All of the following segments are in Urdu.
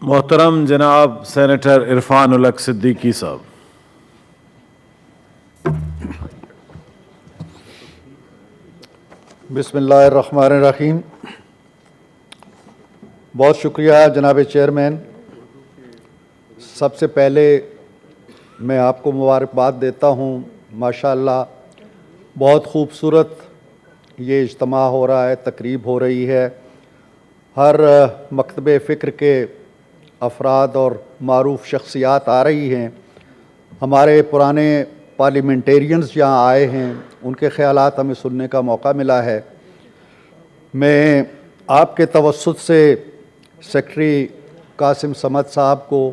محترم جناب سینیٹر عرفان الحق صدیقی صاحب. بسم اللہ الرحمن الرحیم. بہت شکریہ جناب چیئرمین. سب سے پہلے میں آپ کو مبارکباد دیتا ہوں. ماشاءاللہ بہت خوبصورت یہ اجتماع ہو رہا ہے، تقریب ہو رہی ہے. ہر مکتب فکر کے افراد اور معروف شخصیات آ رہی ہیں. ہمارے پرانے پارلیمنٹیرینز جہاں آئے ہیں ان کے خیالات ہمیں سننے کا موقع ملا ہے. میں آپ کے توسط سے سیکرٹری قاسم صمد صاحب کو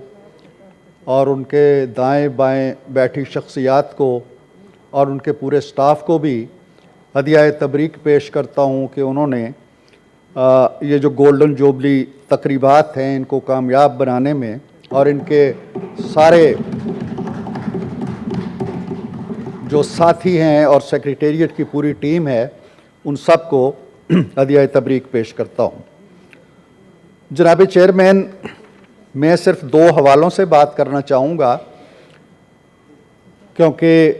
اور ان کے دائیں بائیں بیٹھی شخصیات کو اور ان کے پورے سٹاف کو بھی ہدیہ تبریک پیش کرتا ہوں کہ انہوں نے یہ جو گولڈن جوبلی تقریبات ہیں ان کو کامیاب بنانے میں اور ان کے سارے جو ساتھی ہیں اور سیکریٹریٹ کی پوری ٹیم ہے ان سب کو ہدیہ تبریک پیش کرتا ہوں. جناب چیئرمین، میں صرف 2 حوالوں سے بات کرنا چاہوں گا کیونکہ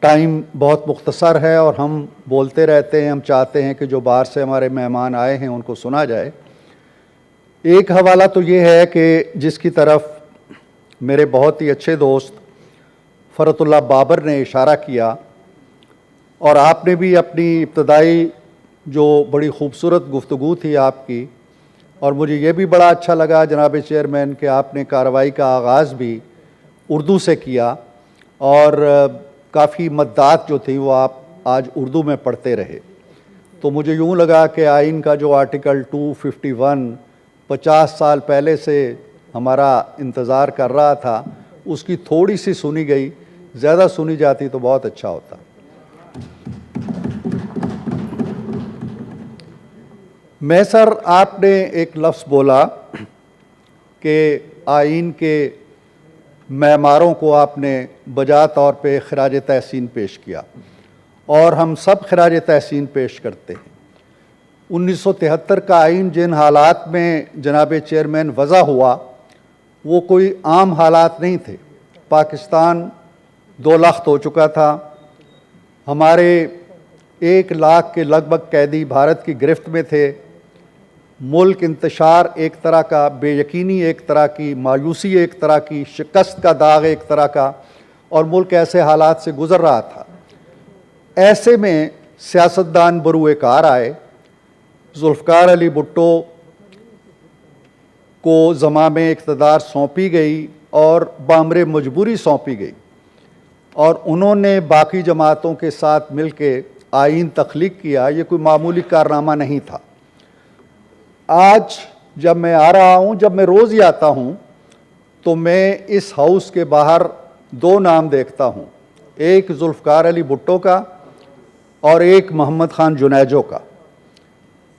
ٹائم بہت مختصر ہے اور ہم بولتے رہتے ہیں. ہم چاہتے ہیں کہ جو باہر سے ہمارے مہمان آئے ہیں ان کو سنا جائے. ایک حوالہ تو یہ ہے کہ جس کی طرف میرے بہت ہی اچھے دوست فرت اللہ بابر نے اشارہ کیا اور آپ نے بھی اپنی ابتدائی جو بڑی خوبصورت گفتگو تھی آپ کی، اور مجھے یہ بھی بڑا اچھا لگا جناب چیئرمین کہ آپ نے کارروائی کا آغاز بھی اردو سے کیا اور کافی مدات جو تھی وہ آپ آج اردو میں پڑھتے رہے. تو مجھے یوں لگا کہ آئین کا جو آرٹیکل 251 50 سال پہلے سے ہمارا انتظار کر رہا تھا اس کی تھوڑی سی سنی گئی. زیادہ سنی جاتی تو بہت اچھا ہوتا. میں سر آپ نے ایک لفظ بولا کہ آئین کے معماروں کو آپ نے بجا طور پہ خراج تحسین پیش کیا اور ہم سب خراج تحسین پیش کرتے ہیں. 1973 کا آئین جن حالات میں جناب چیئرمین وضع ہوا وہ کوئی عام حالات نہیں تھے. پاکستان 2 لاکھ ہو چکا تھا. ہمارے 1 لاکھ کے لگ بھگ قیدی بھارت کی گرفت میں تھے. ملک انتشار ایک طرح کا، بے یقینی ایک طرح کی، مایوسی ایک طرح کی، شکست کا داغ ایک طرح کا، اور ملک ایسے حالات سے گزر رہا تھا. ایسے میں سیاستدان بروئے کار آئے. ذوالفقار علی بھٹو کو زمام اقتدار سونپی گئی اور بامر مجبوری سونپی گئی اور انہوں نے باقی جماعتوں کے ساتھ مل کے آئین تخلیق کیا. یہ کوئی معمولی کارنامہ نہیں تھا. آج جب میں آ رہا ہوں، جب میں روز ہی آتا ہوں تو میں اس ہاؤس کے باہر 2 نام دیکھتا ہوں، ایک ذوالفقار علی بھٹو کا اور ایک محمد خان جنیجو کا.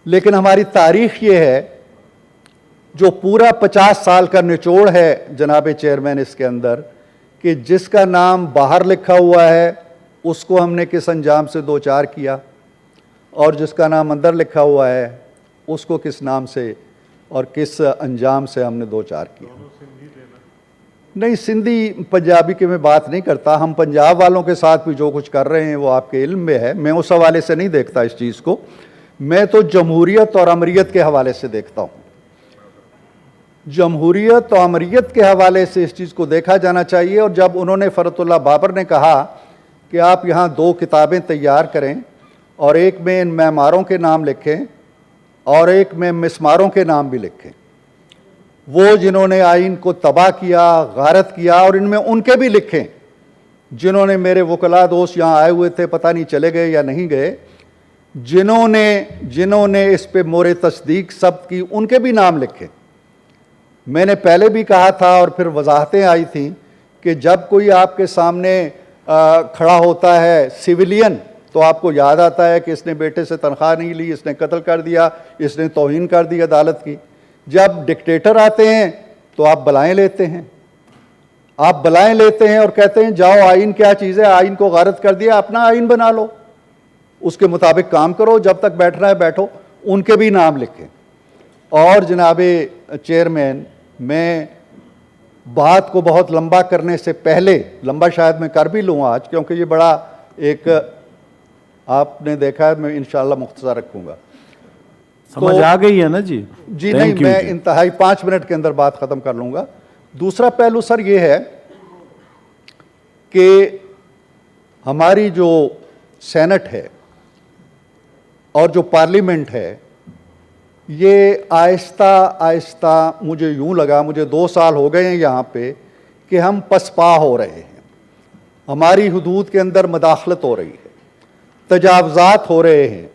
لیکن ہماری تاریخ یہ ہے جو پورا 50 سال کا نچوڑ ہے جناب چیئرمین اس کے اندر کہ جس کا نام باہر لکھا ہوا ہے اس کو ہم نے کس انجام سے دوچار کیا اور جس کا نام اندر لکھا ہوا ہے اس کو کس نام سے اور کس انجام سے ہم نے دوچار کیا. نہیں، سندھی پنجابی کی میں بات نہیں کرتا. ہم پنجاب والوں کے ساتھ بھی جو کچھ کر رہے ہیں وہ آپ کے علم میں ہے. میں اس حوالے سے نہیں دیکھتا اس چیز کو. میں تو جمہوریت اور امریت کے حوالے سے دیکھتا ہوں. جمہوریت اور امریت کے حوالے سے اس چیز کو دیکھا جانا چاہیے. اور جب انہوں نے فرت اللہ بابر نے کہا کہ آپ یہاں 2 کتابیں تیار کریں اور ایک میں ان معماروں کے نام لکھیں اور ایک میں مسماروں کے نام بھی لکھیں، وہ جنہوں نے آئین کو تباہ کیا، غارت کیا، اور ان میں ان کے بھی لکھیں جنہوں نے، میرے وکلاء دوست یہاں آئے ہوئے تھے، پتہ نہیں چلے گئے یا نہیں گئے، جنہوں نے اس پہ مورِ تصدیق ثبت کی، ان کے بھی نام لکھیں. میں نے پہلے بھی کہا تھا اور پھر وضاحتیں آئی تھیں کہ جب کوئی آپ کے سامنے کھڑا ہوتا ہے سویلین تو آپ کو یاد آتا ہے کہ اس نے بیٹے سے تنخواہ نہیں لی، اس نے قتل کر دیا، اس نے توہین کر دی عدالت کی. جب ڈکٹیٹر آتے ہیں تو آپ بلائیں لیتے ہیں، اور کہتے ہیں جاؤ آئین کیا چیز ہے، آئین کو غارت کر دیا، اپنا آئین بنا لو، اس کے مطابق کام کرو، جب تک بیٹھنا ہے بیٹھو. ان کے بھی نام لکھیں. اور جناب چیئرمین، میں بات کو بہت لمبا کرنے سے پہلے، لمبا شاید میں کر بھی لوں آج کیونکہ یہ بڑا ایک آپ نے دیکھا ہے، میں انشاءاللہ مختصر رکھوں گا. سمجھ آ گئی ہے نا جی؟ جی نہیں، میں انتہائی 5 منٹ کے اندر بات ختم کر لوں گا. دوسرا پہلو سر یہ ہے کہ ہماری جو سینٹ ہے اور جو پارلیمنٹ ہے، یہ آہستہ آہستہ مجھے یوں لگا، مجھے 2 سال ہو گئے ہیں یہاں پہ، کہ ہم پسپا ہو رہے ہیں. ہماری حدود کے اندر مداخلت ہو رہی ہے، تجاوزات ہو رہے ہیں.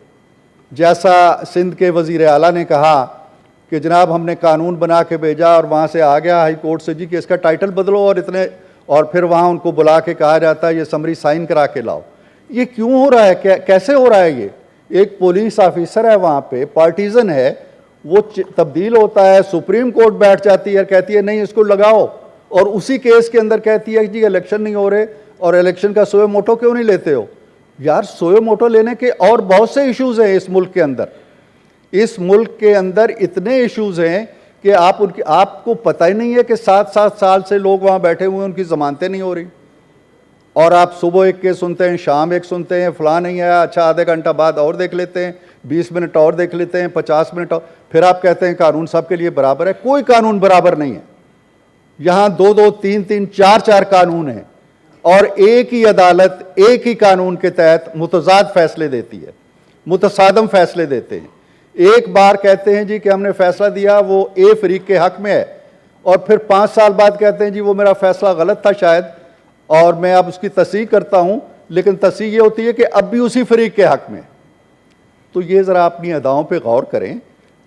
جیسا سندھ کے وزیر اعلیٰ نے کہا کہ جناب ہم نے قانون بنا کے بھیجا اور وہاں سے آ گیا ہائی کورٹ سے جی کہ اس کا ٹائٹل بدلو اور پھر وہاں ان کو بلا کے کہا جاتا ہے یہ سمری سائن کرا کے لاؤ. یہ کیوں ہو رہا ہے؟ کیسے ہو رہا ہے؟ یہ ایک پولیس آفیسر ہے وہاں پہ، پارٹیزن ہے، وہ تبدیل ہوتا ہے، سپریم کورٹ بیٹھ جاتی ہے اور کہتی ہے نہیں اس کو لگاؤ، اور اسی کیس کے اندر کہتی ہے جی الیکشن نہیں ہو رہے اور الیکشن کا سوئے موٹو کیوں نہیں لیتے ہو؟ یار سوئے موٹو لینے کے اور بہت سے ایشوز ہیں اس ملک کے اندر. اس ملک کے اندر اتنے ایشوز ہیں کہ آپ کو پتہ ہی نہیں ہے کہ 7 سال سے لوگ وہاں بیٹھے ہوئے ہیں، ان کی ضمانتیں نہیں ہو رہی، اور آپ صبح ایک کیس سنتے ہیں، شام ایک سنتے ہیں، فلاں نہیں آیا، اچھا آدھے گھنٹہ بعد اور دیکھ لیتے ہیں، 20 منٹ اور دیکھ لیتے ہیں، 50 منٹ اور، پھر آپ کہتے ہیں قانون سب کے لیے برابر ہے. کوئی قانون برابر نہیں ہے. یہاں 2 3 4 قانون ہیں اور ایک ہی عدالت ایک ہی قانون کے تحت متضاد فیصلے دیتی ہے، متصادم فیصلے دیتے ہیں. ایک بار کہتے ہیں جی کہ ہم نے فیصلہ دیا وہ اے فریق کے حق میں ہے، اور پھر 5 سال بعد کہتے ہیں جی وہ میرا فیصلہ غلط تھا شاید اور میں اب اس کی تصحیح کرتا ہوں، لیکن تصحیح یہ ہوتی ہے کہ اب بھی اسی فریق کے حق میں. تو یہ ذرا اپنی اداؤں پہ غور کریں،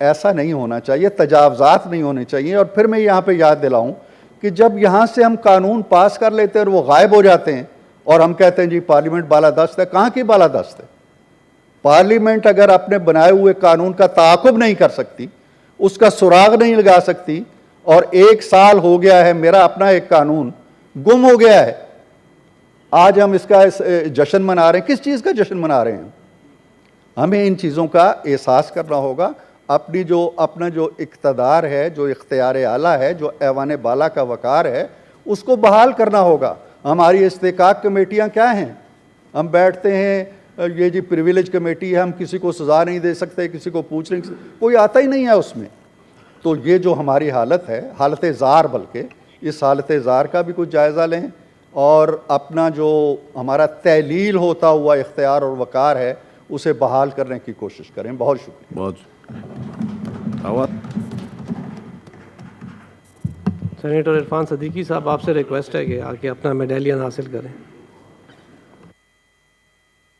ایسا نہیں ہونا چاہیے، تجاوزات نہیں ہونے چاہیے. اور پھر میں یہاں پہ یاد دلاؤں کہ جب یہاں سے ہم قانون پاس کر لیتے ہیں اور وہ غائب ہو جاتے ہیں اور ہم کہتے ہیں جی پارلیمنٹ بالادست ہے، کہاں کی بالادست ہے؟ پارلیمنٹ اگر اپنے بنائے ہوئے قانون کا تعاقب نہیں کر سکتی، اس کا سراغ نہیں لگا سکتی، اور 1 سال ہو گیا ہے میرا اپنا ایک قانون گم ہو گیا ہے، آج ہم اس کا جشن منا رہے ہیں. کس چیز کا جشن منا رہے ہیں؟ ہمیں ان چیزوں کا احساس کرنا ہوگا. اپنا جو اقتدار ہے، جو اختیار اعلیٰ ہے، جو ایوان بالا کا وقار ہے، اس کو بحال کرنا ہوگا. ہماری استحقاق کمیٹیاں کیا ہیں؟ ہم بیٹھتے ہیں یہ جی پریویلیج کمیٹی ہے، ہم کسی کو سزا نہیں دے سکتے، کسی کو پوچھ نہیں سکتے، کوئی آتا ہی نہیں ہے اس میں. تو یہ جو ہماری حالت ہے، حالت زار، بلکہ اس حالت زار کا بھی کچھ جائزہ لیں اور اپنا جو ہمارا تحلیل ہوتا ہوا اختیار اور وقار ہے اسے بحال کرنے کی کوشش کریں. بہت شکریہ. بہت سینیٹر عرفان صدیقی صاحب، آپ سے ریکویسٹ ہے کہ آ کے اپنا میڈیلین حاصل کریں.